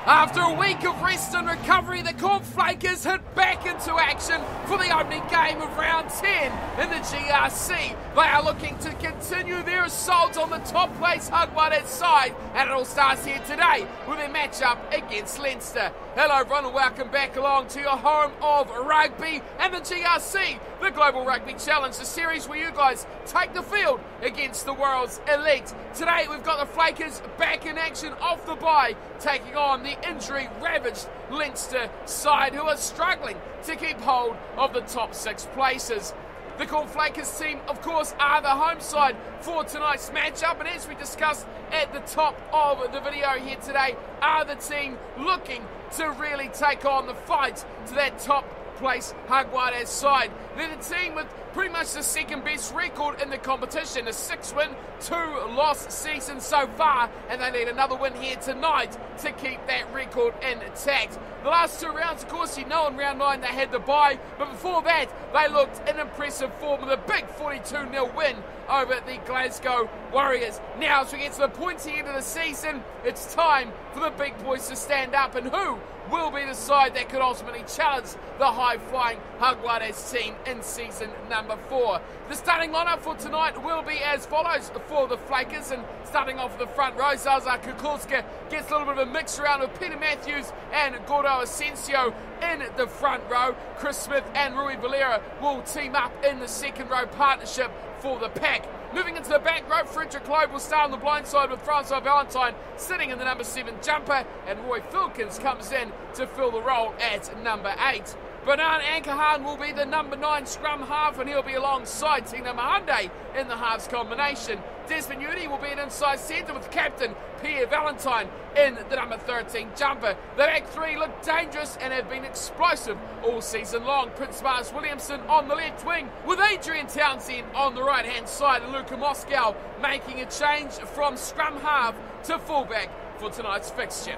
After a week of rest and recovery, the Flakers hit back into action for the opening game of round 10 in the GRC. They are looking to continue their assault on the top place Hugwade's side, and it all starts here today with their matchup against Leinster. Hello everyone and welcome back along to your home of rugby and the GRC, the Global Rugby Challenge, the series where you guys take the field against the world's elite. Today we've got the Flakers back in action off the bye, taking on the injury-ravaged Leinster side who are struggling to keep hold of the top 6 places. The Flakers team, of course, are the home side for tonight's matchup, and as we discussed at the top of the video here today, are the team looking to really take on the fight to that top place Hugwade's side. They're the team with pretty much the second best record in the competition, a 6-win, 2-loss season so far, and they need another win here tonight to keep that record intact. The last 2 rounds, of course, you know, in round 9 they had the bye, but before that they looked in impressive form with a big 42-0 win over the Glasgow Warriors. Now, as we get to the pointy end of the season, it's time for the big boys to stand up, and who will be the side that could ultimately challenge the high-flying Hugwade's team in season number 4. The starting lineup for tonight will be as follows for the Flakers, and starting off the front row, Zaza Kukulska gets a little bit of a mix around with Peter Matthews and Gordo Asensio in the front row. Chris Smith and Rui Valera will team up in the second row partnership for the pack. Moving into the back row, Frederick Loeb will start on the blind side with Francois Valentine sitting in the number 7 jumper, and Roy Filkins comes in to fill the role at number 8. Bernard Ankahan will be the number 9 scrum half, and he'll be alongside Tina Mahande in the halves combination. Desmond Udy will be an inside centre with captain Pierre Valentine in the number 13 jumper. The back 3 look dangerous and have been explosive all season long. Prince Mars Williamson on the left wing with Adrian Townsend on the right hand side, and Luka Moscow making a change from scrum half to fullback for tonight's fixture.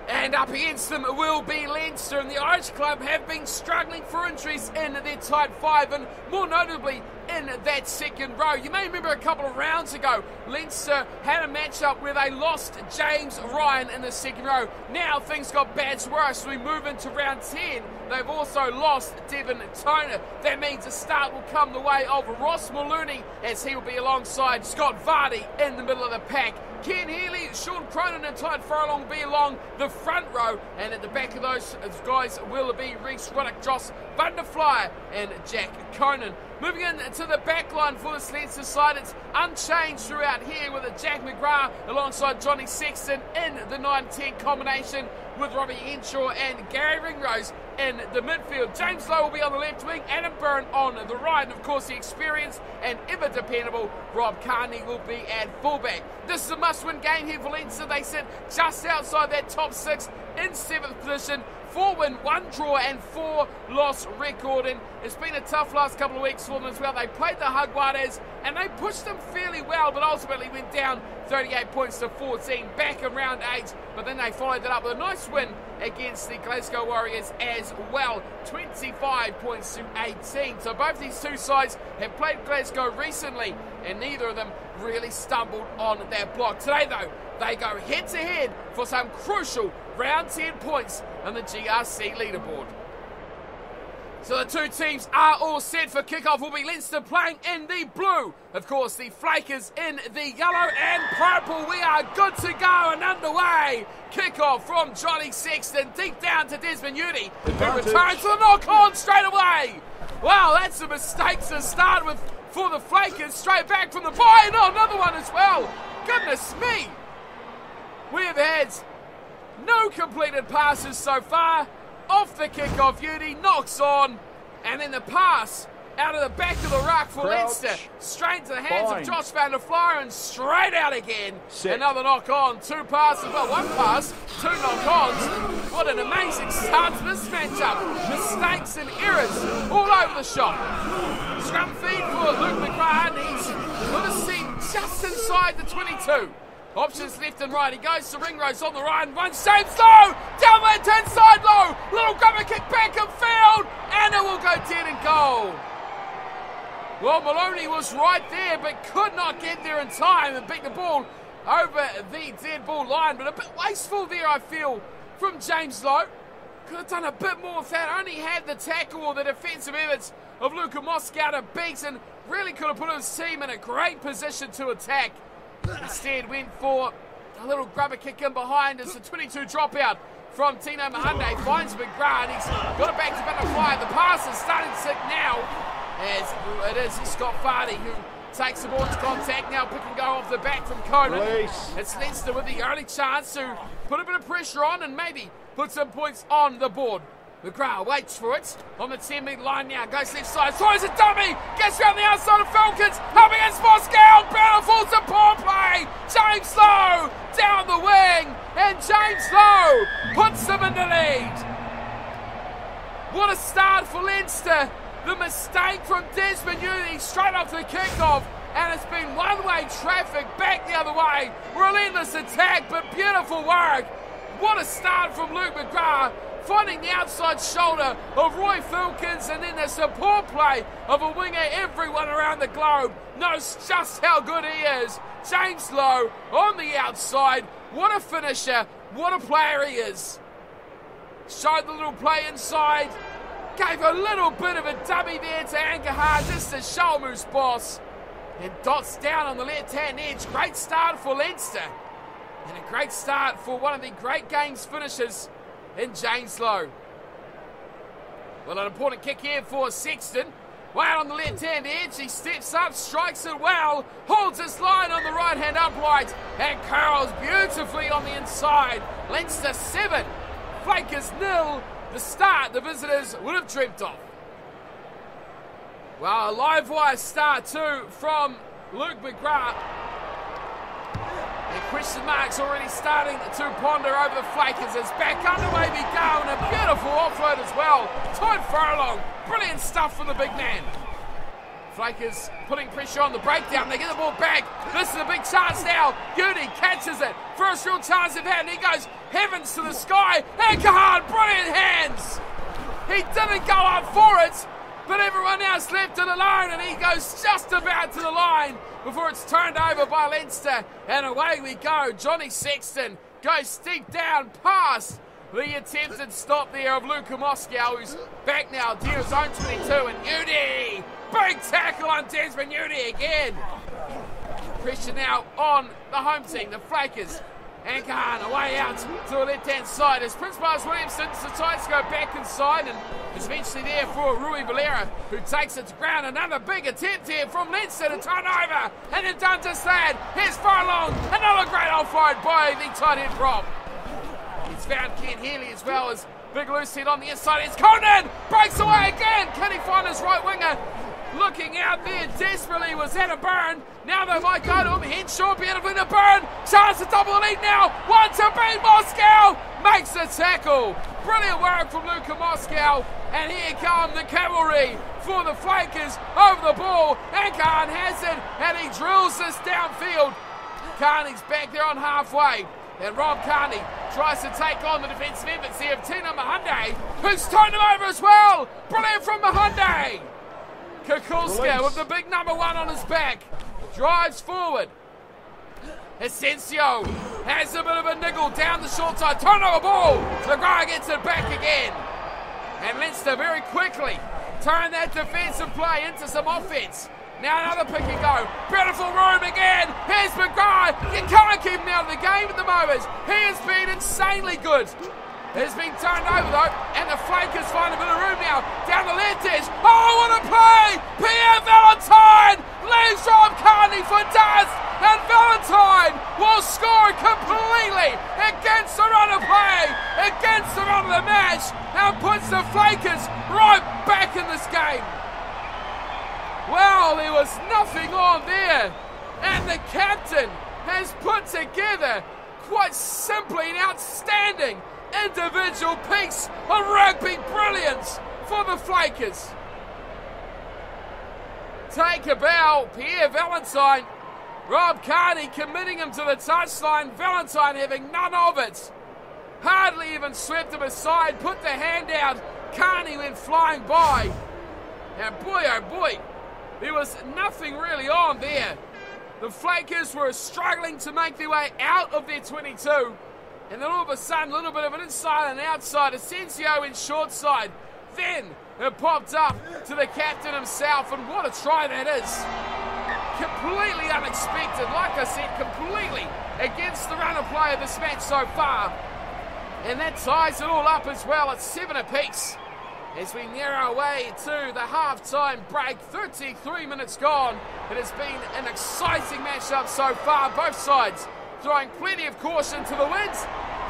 And up against them will be Leinster, and the Irish club have been struggling for injuries in their tight 5, and more notably in that second row. You may remember a couple of rounds ago, Leinster had a matchup where they lost James Ryan in the second row. Now things got bad worse. We move into round 10. They've also lost Devin Toner. That means a start will come the way of Ross Maloney, as he will be alongside Scott Vardy in the middle of the pack. Ken Healy, Sean Cronin and Tide Furlong will be along the front row, and at the back of those guys will be Reece Ruddock, Joss Vanderfly and Jack Conan. Moving into the back line for this Leinster side, it's unchanged throughout here with a Jack McGrath alongside Johnny Sexton in the 9-10 combination, with Robbie Henshaw and Gary Ringrose in the midfield. James Lowe will be on the left wing, Adam Byrne on the right, and of course the experienced and ever dependable Rob Carney will be at fullback. This is a must-win game here for Leinster. They sit just outside that top 6 in 7th position. 4-win, 1 draw and 4-loss record, and it's been a tough last couple of weeks for them as well. They played the Hugwade's and they pushed them fairly well, but ultimately went down 38 points to 14 back in round 8, but then they followed that up with a nice win against the Glasgow Warriors as well, 25 points to 18. So both these two sides have played Glasgow recently, and neither of them really stumbled on that block. Today though, they go head to head for some crucial round 10 points on the GRC leaderboard. So the two teams are all set for kickoff. Will be Leinster playing in the blue. Of course, the Flakers in the yellow and purple. We are good to go and underway. Kickoff from Johnny Sexton deep down to Desmond Udy, who returns to the knock-on straight away. Wow, that's a mistake to start with for the Flakers. Straight back from the bye, and another one as well. Goodness me. We have had no completed passes so far. Off the kickoff, Udy knocks on, and then the pass out of the back of the ruck for Leinster, straight to the hands of Josh Vanderfly, and straight out again. Another knock on, 2 passes, well, 1 pass, 2 knock-ons. What an amazing start to this matchup. Mistakes and errors all over the shop. Scrum feed for Luke McGrath, and he's with a seat just inside the 22. Options left and right. He goes to Ringrose on the right and runs James Lowe. Down left hand side Lowe. Little grubber kick back and field. And it will go dead and goal. Well, Maloney was right there but could not get there in time and beat the ball over the dead ball line, but a bit wasteful there, I feel, from James Lowe. Could have done a bit more with that. Only had the tackle or the defensive efforts of Luka Moscow to beat, and really could have put his team in a great position to attack. Instead went for a little grubber kick in behind as the 22 dropout from Tino Mahunde finds McGrath, and he's got it back to Butterfly. The pass is starting to sit now, as it is Scott Fardy who takes the ball into contact now, pick and go off the back from Conan. It's Leinster with the only chance to put a bit of pressure on and maybe put some points on the board. McGrath waits for it on the 10-metre line now, goes left side, throws a dummy, gets around the outside of Falcons, up against Moscow, beautiful support play, James Lowe down the wing, and James Lowe puts them in the lead. What a start for Leinster. The mistake from Desmond Udy straight off the kickoff, and it's been one-way traffic back the other way. Relentless attack, but beautiful work. What a start from Luke McGrath, finding the outside shoulder of Roy Filkins, and then the support play of a winger everyone around the globe knows just how good he is. James Lowe on the outside. What a finisher. What a player he is. Showed the little play inside. Gave a little bit of a dummy there to Ankahar just to show him who's boss. And dots down on the left-hand edge. Great start for Leinster. And a great start for one of the great games finishers in James Lowe. Well, an important kick here for Sexton. Way out on the left-hand edge. He steps up, strikes it well, holds his line on the right-hand upright, and curls beautifully on the inside. Leinster 7, Flakers 0. The start the visitors would have dreamt of. Well, a live wire start too from Luke McGrath. And question marks already starting to ponder over the Flakers as back underway we go, and a beautiful offload as well. Todd Furlong, brilliant stuff from the big man. Flakers putting pressure on the breakdown, they get the ball back. This is a big chance now. Udy catches it. First real chance they've had, and he goes heavens to the sky. Ankahar, brilliant hands. He didn't go up for it, but everyone else left it alone, and he goes just about to the line before it's turned over by Leinster, and away we go. Johnny Sexton goes steep down past the attempted stop there of Luka Moscow, who's back now near his own 22, and Udy, big tackle on Desmond Udy again. Pressure now on the home team, the Flakers. Ankahar away out to the left-hand side as Prince Miles Williamson decides to go back inside, and is eventually there for Rui Valera, who takes it to ground. Another big attempt here from Leinster to turn over, and then done just that. Here's Furlong, another great offload by the tight end prop. He's found Ken Healy as well as big loose hit on the inside. It's Conan, breaks away again. Can he find his right winger? Looking out there desperately, was that a burn? Now they might go to him. Henshaw beautifully to burn. Chance to double the lead now. One to beat. Moscow makes the tackle. Brilliant work from Luka Moscow. And here come the cavalry for the Flakers over the ball. Ankahar has it, and he drills this downfield. Carney's back there on halfway. And Rob Carney tries to take on the defensive efforts here of Tino Mahunde, who's turned him over as well. Brilliant from Mahunde. Kukulska with the big number 1 on his back. Drives forward. Asensio has a bit of a niggle down the short side. Turnover ball. McGrath gets it back again. And Leinster very quickly turn that defensive play into some offense. Now another pick and go. Beautiful room again. Here's McGrath. You can't keep him out of the game at the moment. He has been insanely good. Has been turned over though, and the Flakers find a bit of room now. Down the left edge. Oh, what a play! Pierre Valentine leaves Rob Carney for dust, and Valentine will score completely against the run of play, against the run of the match, and puts the Flakers right back in this game. Well, there was nothing on there, and the captain has put together quite simply an outstanding individual piece of rugby brilliance for the Flakers. Take a bow, Pierre Valentine. Rob Carney committing him to the touchline. Valentine having none of it. Hardly even swept him aside, put the hand out. Carney went flying by. And boy, oh boy, there was nothing really on there. The Flakers were struggling to make their way out of their 22. And then all of a sudden, a little bit of an inside and outside. Asensio in short side. Then it popped up to the captain himself. And what a try that is. Completely unexpected. Like I said, completely against the run of play of this match so far. And that ties it all up as well. It's 7 apiece. As we near our way to the half-time break, 33 minutes gone. It has been an exciting matchup so far. Both sides throwing plenty of caution to the wind.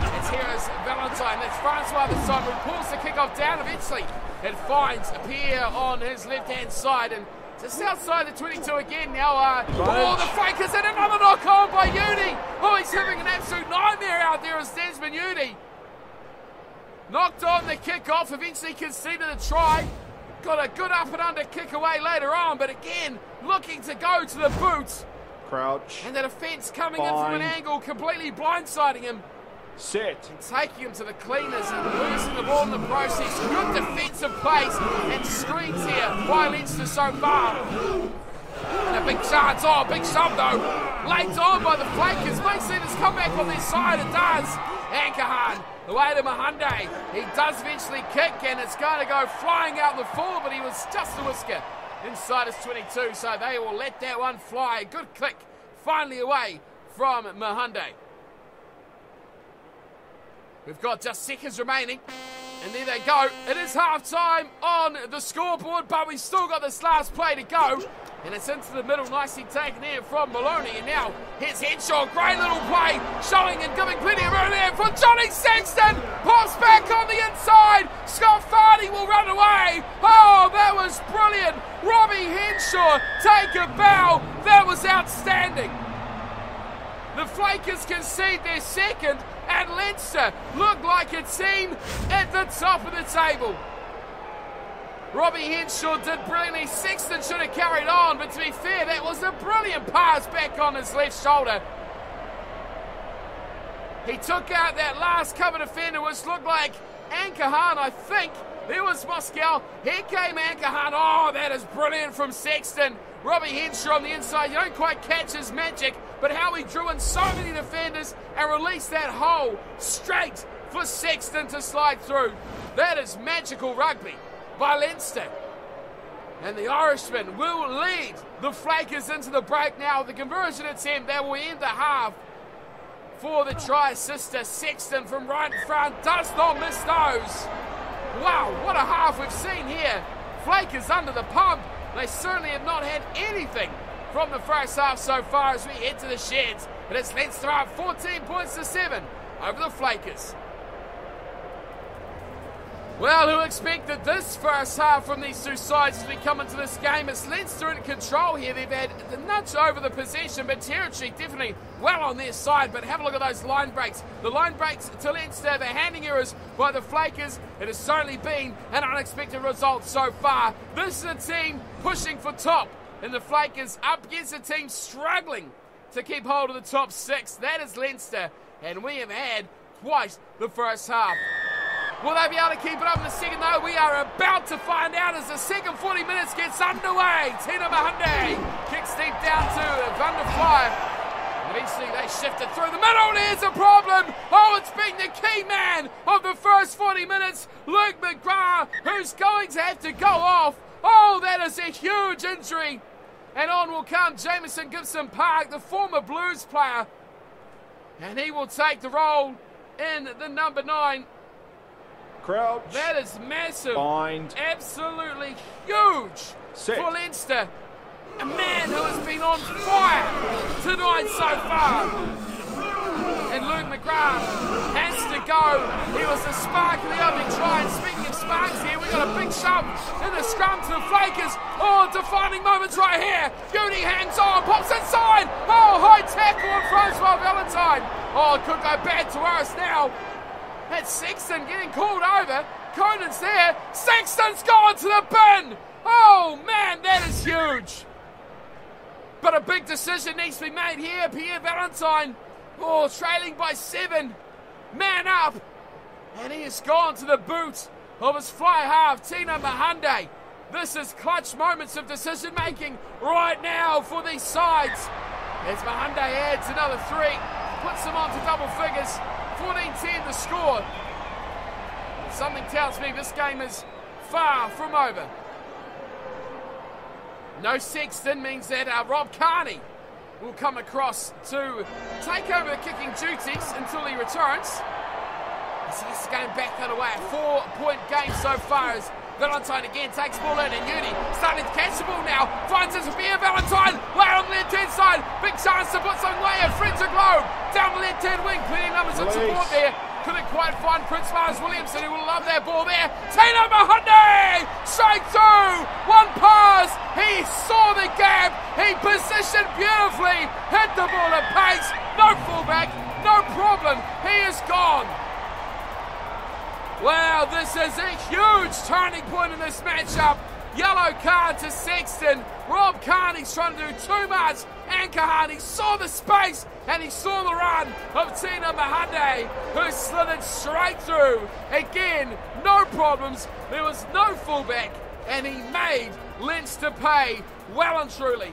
As here is Valentine. That's Francois this time who pulls the kickoff down eventually. It finds Pierre on his left-hand side. And just outside the 22 again now. The Flakers and another knock on by Uni. Oh, he's having an absolute nightmare out there as Desmond Uni. Knocked on the kick-off, eventually conceded a try. Got a good up and under kick away later on, but again, looking to go to the boot. Crouch. And the defence coming in from an angle, completely blindsiding him. Set. And taking him to the cleaners and losing the ball in the process. Good defensive plays and screens here by Leinster so far. And a big chance, big shove though. Late on by the Flakers. May see this come back on their side, it does. Ankahan, the way to Mahunde. He does eventually kick and it's going to go flying out the full, but he was just a whisker inside his 22, so they will let that one fly. Good click, finally away from Mahunde. We've got just seconds remaining, and there they go. It is half-time on the scoreboard, but we've still got this last play to go. And it's into the middle, nicely taken in from Maloney. And now here's Henshaw, great little play, showing and giving plenty of room there for Johnny Sexton. Pops back on the inside. Scott Fardy will run away. Oh, that was brilliant. Robbie Henshaw, take a bow. That was outstanding. The Flakers concede their second, and Leinster look like a team at the top of the table. Robbie Henshaw did brilliantly. Sexton should have carried on, but to be fair, that was a brilliant pass back on his left shoulder. He took out that last cover defender, which looked like Ankahan, I think. There was Moscow. Here came Ankahan. Oh, that is brilliant from Sexton. Robbie Henshaw on the inside. You don't quite catch his magic, but how he drew in so many defenders and released that hole straight for Sexton to slide through. That is magical rugby by Leinster. And the Irishman will lead the Flakers into the break now. The conversion attempt that will end the half for the try assister. Sexton from right in front does not miss those. Wow, what a half we've seen here. Flakers under the pump. They certainly have not had anything from the first half so far as we head to the sheds. But it's Leinster up 14 points to 7 over the Flakers. Well, who expected this first half from these two sides as we come into this game? It's Leinster in control here. They've had the nudge over the possession, but territory definitely well on their side. But have a look at those line breaks. The line breaks to Leinster, the handing errors by the Flakers. It has certainly been an unexpected result so far. This is a team pushing for top, and the Flakers up against a team struggling to keep hold of the top six. That is Leinster, and we have had quite the first half. Will they be able to keep it up in the second, though? We are about to find out as the second 40 minutes gets underway. Tina Mahunde kicks deep down to Van der Fly. Eventually they shift it through the middle. Here's a problem. Oh, it's been the key man of the first 40 minutes, Luke McGrath, who's going to have to go off. Oh, that is a huge injury. And on will come Jamison Gibson Park, the former Blues player. And he will take the role in the number 9. Crouch. That is massive. Bind. Absolutely huge Set. for Leinster. A man who has been on fire tonight so far. And Luke McGrath has to go. He was the spark of the opening try. And speaking of sparks here, we've got a big shove in the scrum to the Flakers. Oh, defining moments right here. Beauty hangs on, pops inside. Oh, high tackle on Francois Valentine. Oh, it could go bad to us now. That's Sexton getting called over. Conan's there. Sexton's gone to the bin. Oh, man, that is huge. But a big decision needs to be made here. Pierre Valentine, trailing by 7. Man up. And he has gone to the boot of his fly half, Tina Mahunde. This is clutch moments of decision-making right now for these sides. As Mahunde adds another 3, puts them on to double figures, 14-10 the score. Something tells me this game is far from over. No Sexton means that Rob Carney will come across to take over the kicking duties until he returns. As this game back underway, a 4-point game so far as Valentine again takes ball in, and Uni starting to catch the ball now, finds it to be a Valentine, way on the left-hand side, big chance to put some way, and Fred's a globe, down the left-hand wing, plenty of numbers of support there, couldn't quite find Prince Mars Williamson, who will love that ball there, Tino Mahunde, straight through, one pass, he saw the gap, he positioned beautifully, hit the ball at pace, no fullback, no problem, he is gone. Wow, this is a huge turning point in this matchup. Yellow card to Sexton. Rob Carney's trying to do too much. Ankahan, he saw the space and he saw the run of Tina Mahunde, who slid it straight through. Again, no problems. There was no fullback and he made Leinster pay well and truly.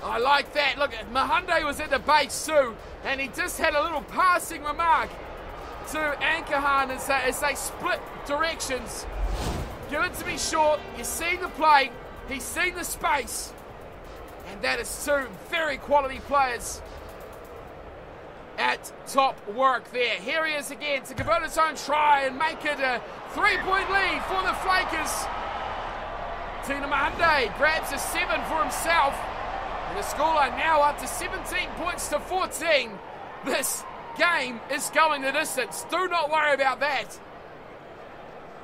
I like that. Look, Mahunde was at the base too, and he just had a little passing remark to Ankahan as they split directions. Give it to me short. You've seen the play. He's seen the space. And that is two very quality players at top work there. Here he is again to convert his own try and make it a 3-point lead for the Flakers. Tina Mahunde grabs a 7 for himself. And the scoreline now up to 17 points to 14. This game is going the distance. Do not worry about that.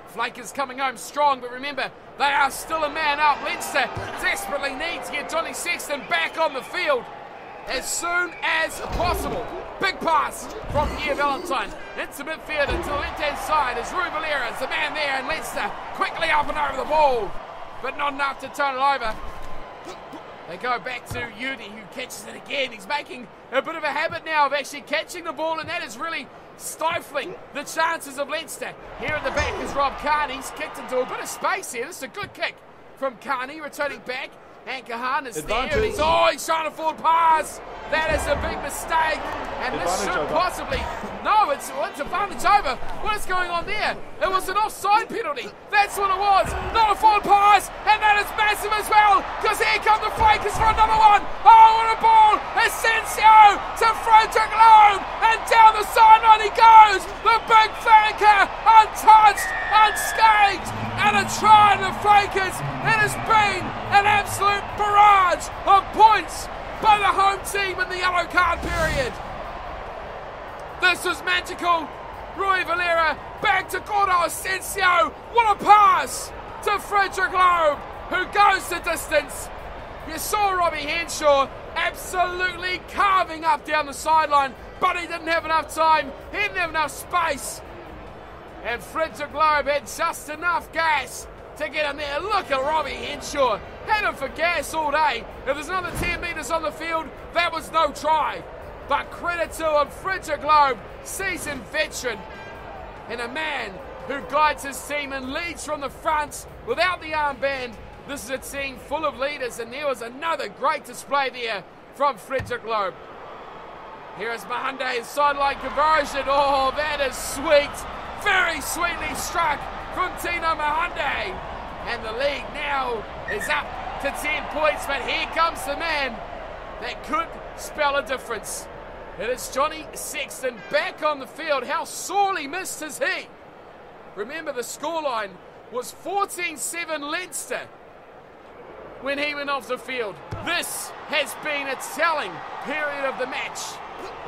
Flakers coming home strong, but remember, they are still a man up. Leinster desperately need to get Johnny Sexton back on the field as soon as possible. Big pass from Pierre Valentine into midfield to the left-hand side as Rui Valera is the man there, and Leinster quickly up and over the ball, but not enough to turn it over. They go back to Udi, who catches it again. He's making a bit of a habit now of actually catching the ball, and that is really stifling the chances of Leinster. Here at the back is Rob Carney. He's kicked into a bit of space here. This is a good kick from Carney, returning back. Ankahan is there. He's trying to forward pass. That is a big mistake, and this should possibly... No, it's advantage over. What is going on there? It was an offside penalty. That's what it was. Not a forward pass, and that is massive as well, because here come the Flakers for another one. Oh, what a ball. Asensio to Frederick Loeb, and down the sideline he goes. The big flanker, untouched, unscathed, and a try to the Flakers. It has been an absolute barrage of points by the home team in the yellow card period. This was magical. Rui Valera back to Gordo Asensio. What a pass to Frederick Loeb, who goes the distance. You saw Robbie Henshaw absolutely carving up down the sideline, but he didn't have enough time. He didn't have enough space. And Frederick Loeb had just enough gas to get in there. Look at Robbie Henshaw. Had him for gas all day. If there's another 10 metres on the field, that was no try. But credit to him, Frederick Loeb, seasoned veteran, and a man who guides his team and leads from the front without the armband. This is a team full of leaders, and there was another great display there from Frederick Loeb. Here is Mahunde's sideline conversion. Oh, that is sweet. Very sweetly struck from Tino Mahunde. And the league now is up to 10 points, but here comes the man that could spell a difference. It is Johnny Sexton back on the field. How sorely missed is he? Remember, the scoreline was 14-7 Leinster when he went off the field. This has been a telling period of the match.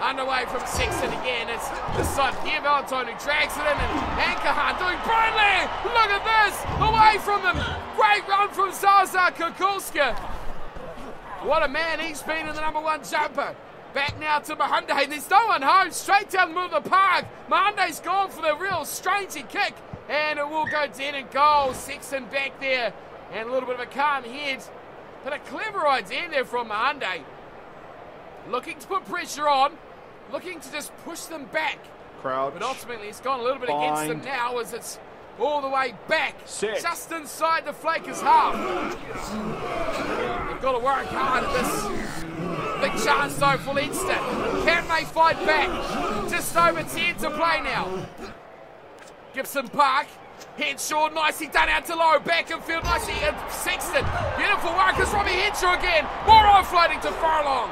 Underway from Sexton again. It's the side here, Valentine, who drags it in, and Ankahan doing brilliantly. Look at this, away from them. Great run from Zaza Kukulska. What a man he's been in the #1 jumper. Back now to Mahunde. There's no one home. Straight down the middle of the park. Mahunde's gone for the real strangey kick, and it will go dead and goal. Sexton back there, and a little bit of a calm head, but a clever idea there from Mahunde. Looking to put pressure on, looking to just push them back. Crouch. But ultimately it's gone a little bit against them now as it's all the way back. Set. Just inside the Flakers half. They've got to work hard at this. Big chance though for Leinster. Can they fight back? Just over 10 to play now. Gibson Park. Henshaw nicely done out to low. Back in field nicely. And Sexton. Beautiful work as Robbie Henshaw again. More offloading to Furlong.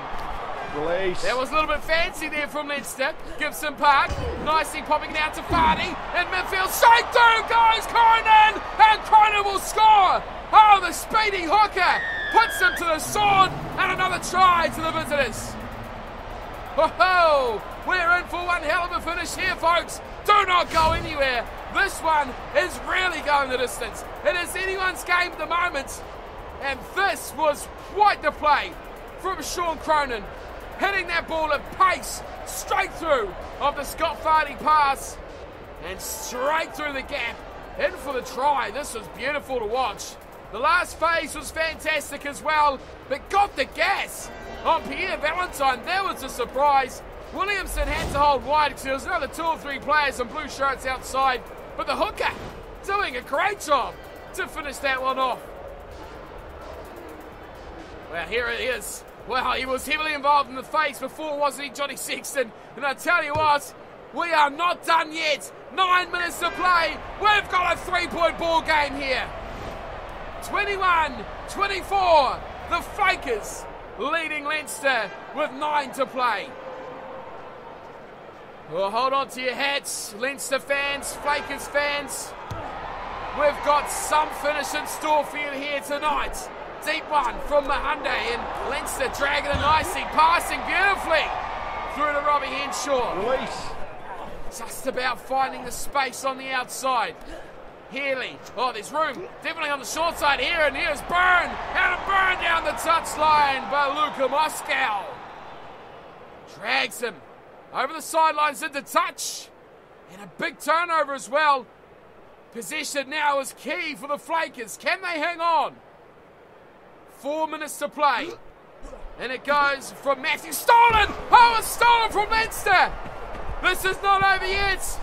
Release. That was a little bit fancy there from Leinster. Gibson Park nicely popping it out to Vardy. In midfield. Straight through goes Cronin. And Cronin will score. Oh, the speedy hooker puts him to the sword. And another try to the visitors. Oh, we're in for one hell of a finish here, folks. Do not go anywhere. This one is really going the distance. It is anyone's game at the moment. And this was quite the play from Sean Cronin. Hitting that ball at pace, straight through of the Scott Vardy pass. And straight through the gap, in for the try. This was beautiful to watch. The last phase was fantastic as well, but got the gas on Pierre Valentine. That was a surprise. Williamson had to hold wide because there was another 2 or 3 players in blue shirts outside. But the hooker doing a great job to finish that one off. Well, here it is. Well, he was heavily involved in the face before, wasn't he, Johnny Sexton? And I tell you what, we are not done yet. 9 minutes to play. We've got a 3-point ball game here. 21-24. The Flakers leading Leinster with 9 to play. Well, hold on to your hats, Leinster fans, Flakers fans. We've got some finish in store for you here tonight. Deep one from Mahunde, and Leinster dragging it nicely, passing beautifully through to Robbie Henshaw. Release. Just about finding the space on the outside. Healy, oh, there's room, definitely on the short side here, and here's Byrne, and a Byrne down the touchline by Luka Moscow. Drags him over the sidelines into touch, and a big turnover as well. Possession now is key for the Flakers. Can they hang on? 4 minutes to play, and it goes from Matthew. Stolen! Oh, it's stolen from Leinster. This is not over yet.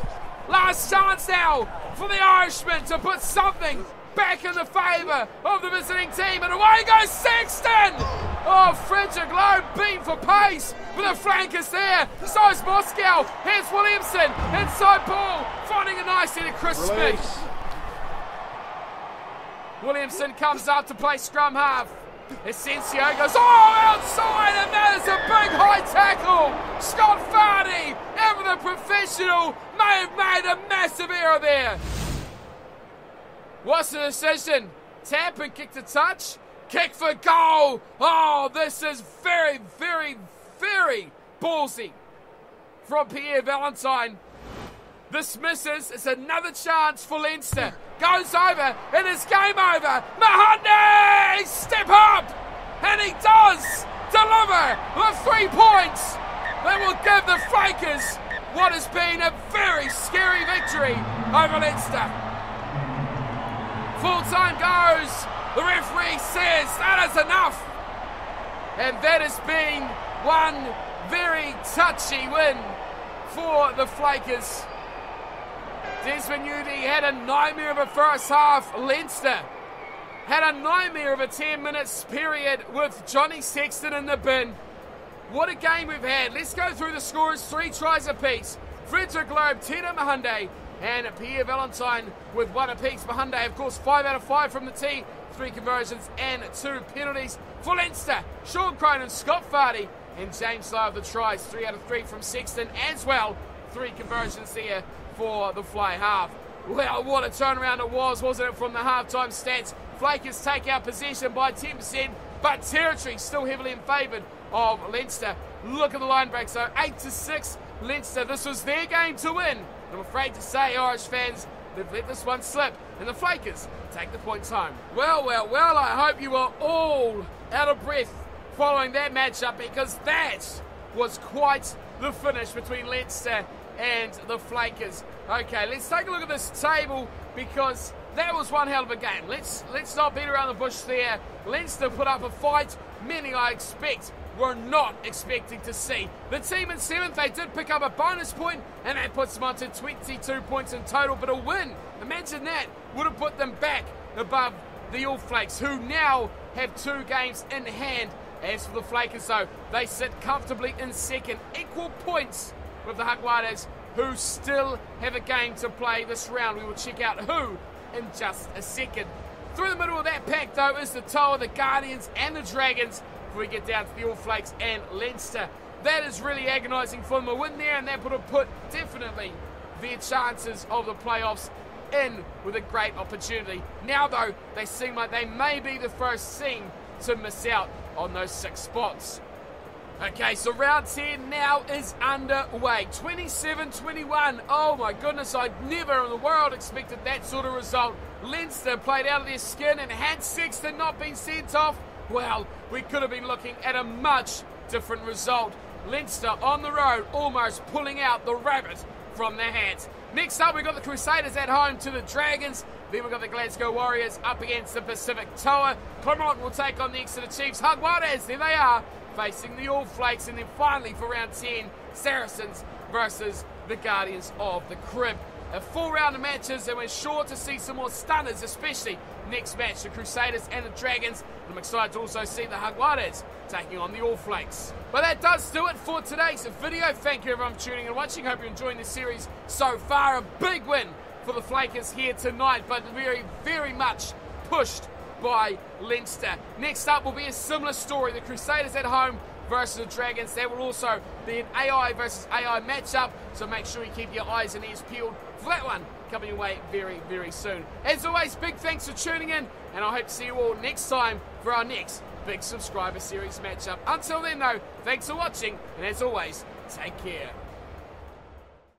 Last chance now for the Irishmen to put something back in the favour of the visiting team, and away goes Sexton! Oh, Frederick Lowe beat for pace, but the flank is there. So is Moscow. Here's Williamson. Inside ball, finding it nicely to Chris Smith. Williamson comes up to play scrum half. Asensio goes, outside, and that is a big high tackle. Scott Vardy, ever the professional, may have made a massive error there. What's the decision? Tap and kick to touch. Kick for goal. Oh, this is very, very, very ballsy from Pierre Valentine. This misses. It's another chance for Leinster. Goes over. It is game over. Mahunde! Step up! And he does deliver the 3 points that will give the Flakers what has been a very scary victory over Leinster. Full time goes. The referee says that is enough. And that has been one very touchy win for the Flakers. Desmond Udy had a nightmare of a first half. Leinster had a nightmare of a 10 minutes period with Johnny Sexton in the bin. What a game we've had. Let's go through the scores. 3 tries apiece. Frederick Loeb, Tino Mahunde, and Pierre Valentine with 1 apiece. Mahunde, of course, 5 out of 5 from the tee. 3 conversions and 2 penalties for Leinster. Sean Cronin, Scott Vardy, and James Lowe the tries. 3 out of 3 from Sexton as well. 3 conversions there for the fly half. Well, what a turnaround it was, wasn't it, from the halftime stats? Flakers take out possession by 10%, but territory still heavily in favour of Leinster. Look at the line breaks, though. 8-6, Leinster. This was their game to win. I'm afraid to say, Irish fans, they've let this one slip, and the Flakers take the points home. Well, I hope you are all out of breath following that matchup, because that was quite the finish between Leinster and the Flakers. Okay, let's take a look at this table, because that was one hell of a game. Let's not beat around the bush there. Leinster put up a fight many, I expect, were not expecting to see. The team in 7th, they did pick up a bonus point, and that puts them on to 22 points in total, but a win, imagine that, would have put them back above the All Flakes, who now have 2 games in hand As for the Flakers, though, they sit comfortably in second, equal points with the Jaguares, who still have a game to play this round. We will check out who in just a second. Through the middle of that pack, though, is the Toa, the Guardians, and the Dragons before we get down to the All Flakes and Leinster. That is really agonising for them. A win there, and that would have put definitely their chances of the playoffs in with a great opportunity. Now, though, they seem like they may be the first team to miss out on those 6 spots. Okay, so round 10 now is underway. 27-21. Oh my goodness, I never in the world expected that sort of result. Leinster played out of their skin, and had Sexton not been sent off, well, we could have been looking at a much different result. Leinster on the road, almost pulling out the rabbit from their hat. Next up, we've got the Crusaders at home to the Dragons. Then we've got the Glasgow Warriors up against the Pacific Toa. Claremont will take on the Exeter Chiefs. Jaguares, there they are, facing the All Flakes. And then finally for round 10, Saracens versus the Guardians of the Crib. A full round of matches, and we're sure to see some more stunners, especially next match, the Crusaders and the Dragons. I'm excited to also see the Jaguares taking on the All Flakes. But that does do it for today's video. Thank you everyone for tuning in and watching. Hope you're enjoying this series so far. A big win for the Flakers here tonight, but very, very much pushed by Leinster. Next up will be a similar story. The Crusaders at home versus the Dragons. There will also be an AI versus AI matchup, so make sure you keep your eyes and ears peeled for that one coming your way very, very soon. As always, big thanks for tuning in, and I hope to see you all next time for our next big subscriber series matchup. Until then though, thanks for watching, and as always, take care.